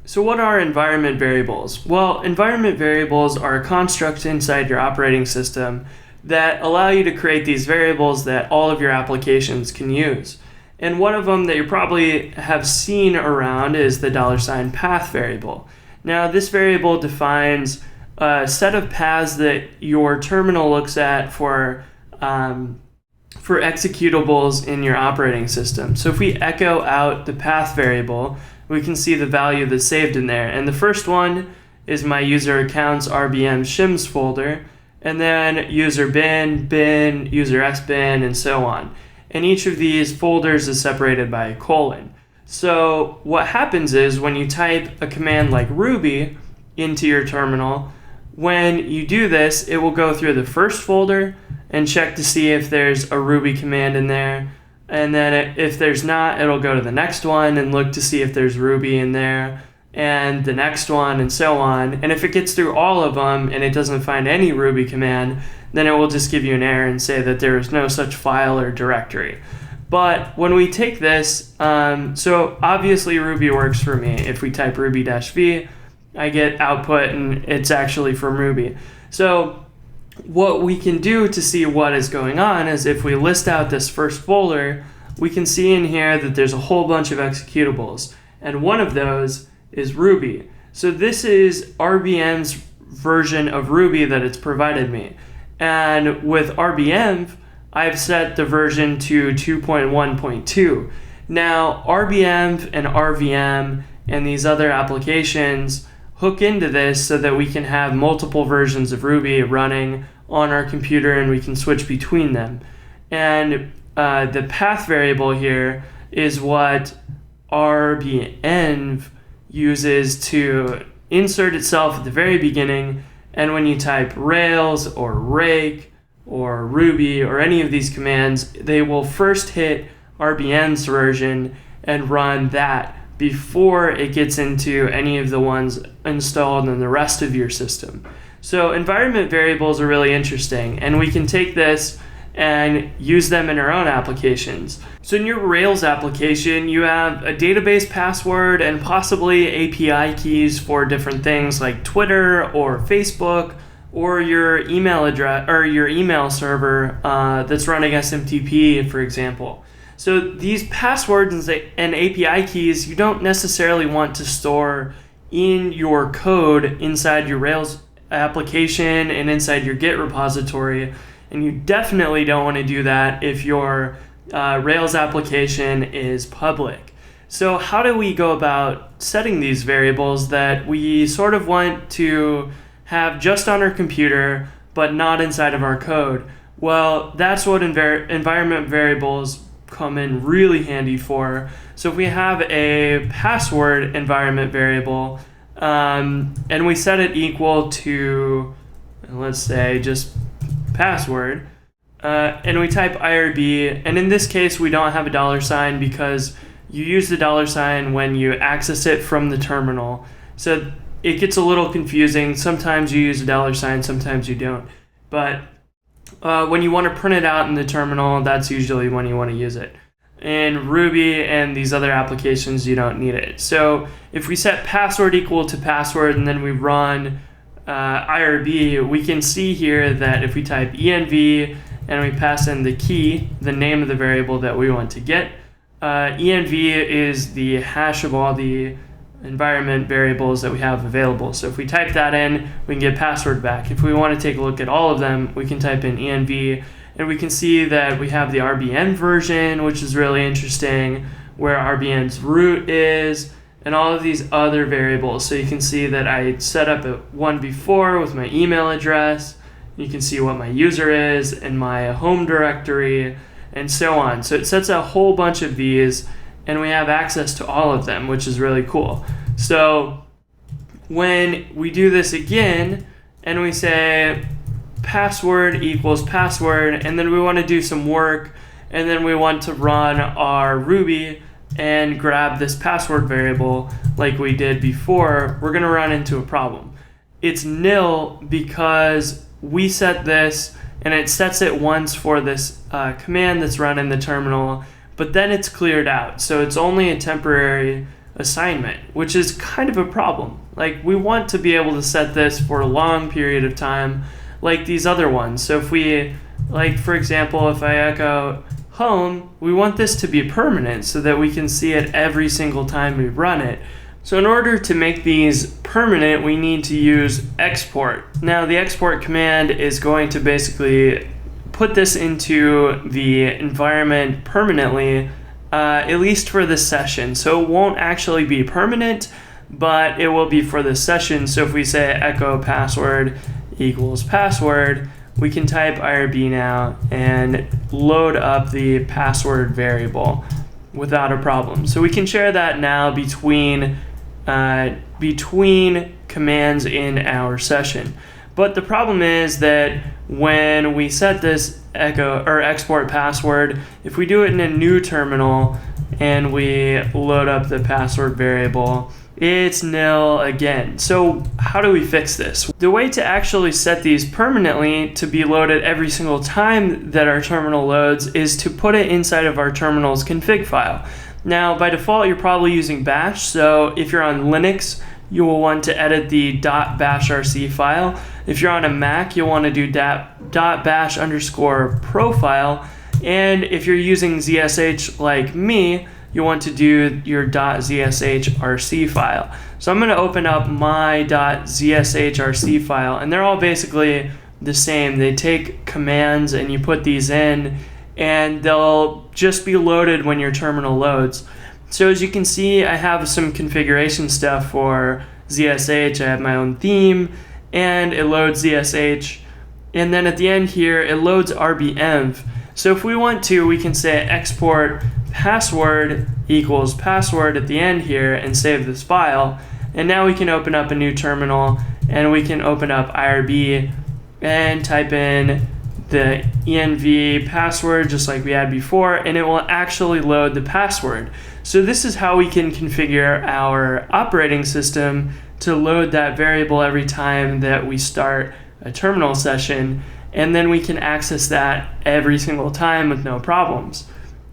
So what are environment variables? Well, environment variables are constructs inside your operating system that allow you to create these variables that all of your applications can use. And one of them that you probably have seen around is the $path variable. Now, this variable defines a set of paths that your terminal looks at for executables in your operating system. So if we echo out the path variable, we can see the value that's saved in there. And the first one is my user accounts RBM shims folder, and then user bin, user sbin, and so on. And each of these folders is separated by a colon. So what happens is when you type a command like Ruby into your terminal, when you do this, it will go through the first folder and check to see if there's a Ruby command in there. And then if there's not, it'll go to the next one and look to see if there's Ruby in there, and the next one, and so on. And if it gets through all of them and it doesn't find any Ruby command, then it will just give you an error and say that there is no such file or directory. But when we take this, so obviously Ruby works for me. If we type ruby-v, I get output and it's actually from Ruby. So what we can do to see what is going on is if we list out this first folder, we can see in here that there's a whole bunch of executables. And one of those is Ruby. So this is RBM's version of Ruby that it's provided me. And with RBM, I've set the version to 2.1.2. Now, RBM and RVM and these other applications hook into this so that we can have multiple versions of Ruby running on our computer and we can switch between them. And the path variable here is what RBM uses to insert itself at the very beginning. And when you type Rails or Rake or Ruby or any of these commands, they will first hit RBM's version and run that before it gets into any of the ones installed in the rest of your system. So environment variables are really interesting, and we can take this and use them in our own applications. So in your Rails application, you have a database password and possibly API keys for different things like Twitter or Facebook or your email address or your email server that's running SMTP, for example. So these passwords and API keys you don't necessarily want to store in your code inside your Rails application and inside your Git repository. And you definitely don't want to do that if your Rails application is public. So how do we go about setting these variables that we sort of want to have just on our computer but not inside of our code? Well, that's what environment variables come in really handy for. So if we have a password environment variable and we set it equal to, let's say, just password, and we type IRB, and in this case we don't have a $ because you use the $ when you access it from the terminal. So it gets a little confusing. Sometimes you use a $, sometimes you don't. But when you want to print it out in the terminal, that's usually when you want to use it. In Ruby and these other applications, you don't need it. So if we set password equal to password and then we run IRB, we can see here that if we type env and we pass in the key, the name of the variable that we want to get, env is the hash of all the environment variables that we have available. So if we type that in, we can get password back. If we want to take a look at all of them, we can type in env, and we can see that we have the RBM version, which is really interesting, where RBM's root is, and all of these other variables. So you can see that I set up one before with my email address. You can see what my user is and my home directory, and so on. So it sets a whole bunch of these, and we have access to all of them, which is really cool. So when we do this again, and we say password equals password, and then we want to do some work, and then we want to run our Ruby and grab this password variable like we did before, we're going to run into a problem. It's nil because we set this, and it sets it once for this command that's run in the terminal, but then it's cleared out. So it's only a temporary assignment, which is kind of a problem. Like, we want to be able to set this for a long period of time, like these other ones. So if we, like, for example, if I echo home, we want this to be permanent so that we can see it every single time we run it. So in order to make these permanent, we need to use export. Now, the export command is going to basically put this into the environment permanently, at least for this session. So it won't actually be permanent, but it will be for this session. So if we say echo password equals password, we can type IRB now and load up the password variable without a problem. So we can share that now between commands in our session. But the problem is that when we set this echo or export password, if we do it in a new terminal and we load up the password variable, it's nil again. So how do we fix this? The way to actually set these permanently to be loaded every single time that our terminal loads is to put it inside of our terminal's config file. Now, by default, you're probably using bash. So if you're on Linux, you will want to edit the .bashrc file. If you're on a Mac, you'll want to do .bash_profile. And if you're using ZSH like me, you want to do your .zshrc file. So I'm going to open up my .zshrc file, and they're all basically the same. They take commands and you put these in, and they'll just be loaded when your terminal loads. So as you can see, I have some configuration stuff for ZSH. I have my own theme, and it loads ZSH. And then at the end here, it loads RBEnv. So if we want to, we can say export password equals password at the end here and save this file. And now we can open up a new terminal, and we can open up IRB and type in the env password just like we had before, and it will actually load the password. So this is how we can configure our operating system to load that variable every time that we start a terminal session, and then we can access that every single time with no problems.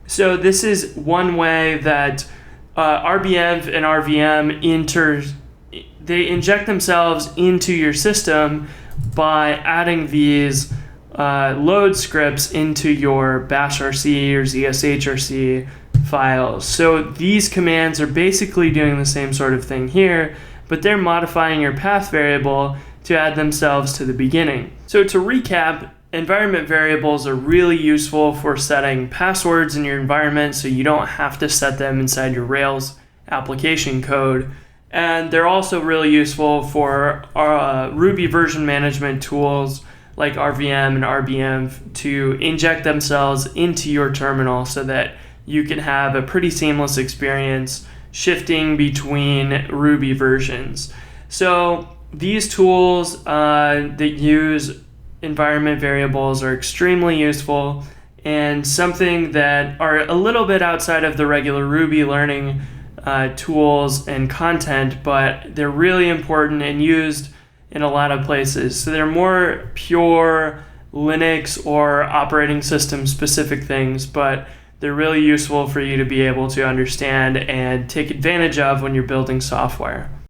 So this is one way that RBEnv and RVM they inject themselves into your system by adding these load scripts into your bashrc or zshrc files. So these commands are basically doing the same sort of thing here, but they're modifying your path variable to add themselves to the beginning. So to recap, environment variables are really useful for setting passwords in your environment so you don't have to set them inside your Rails application code. And they're also really useful for Ruby version management tools like RVM and RBEnv to inject themselves into your terminal so that you can have a pretty seamless experience shifting between Ruby versions. So these tools that use environment variables are extremely useful and something that are a little bit outside of the regular Ruby learning tools and content, but they're really important and used in a lot of places. So they're more pure Linux or operating system specific things, but they're really useful for you to be able to understand and take advantage of when you're building software.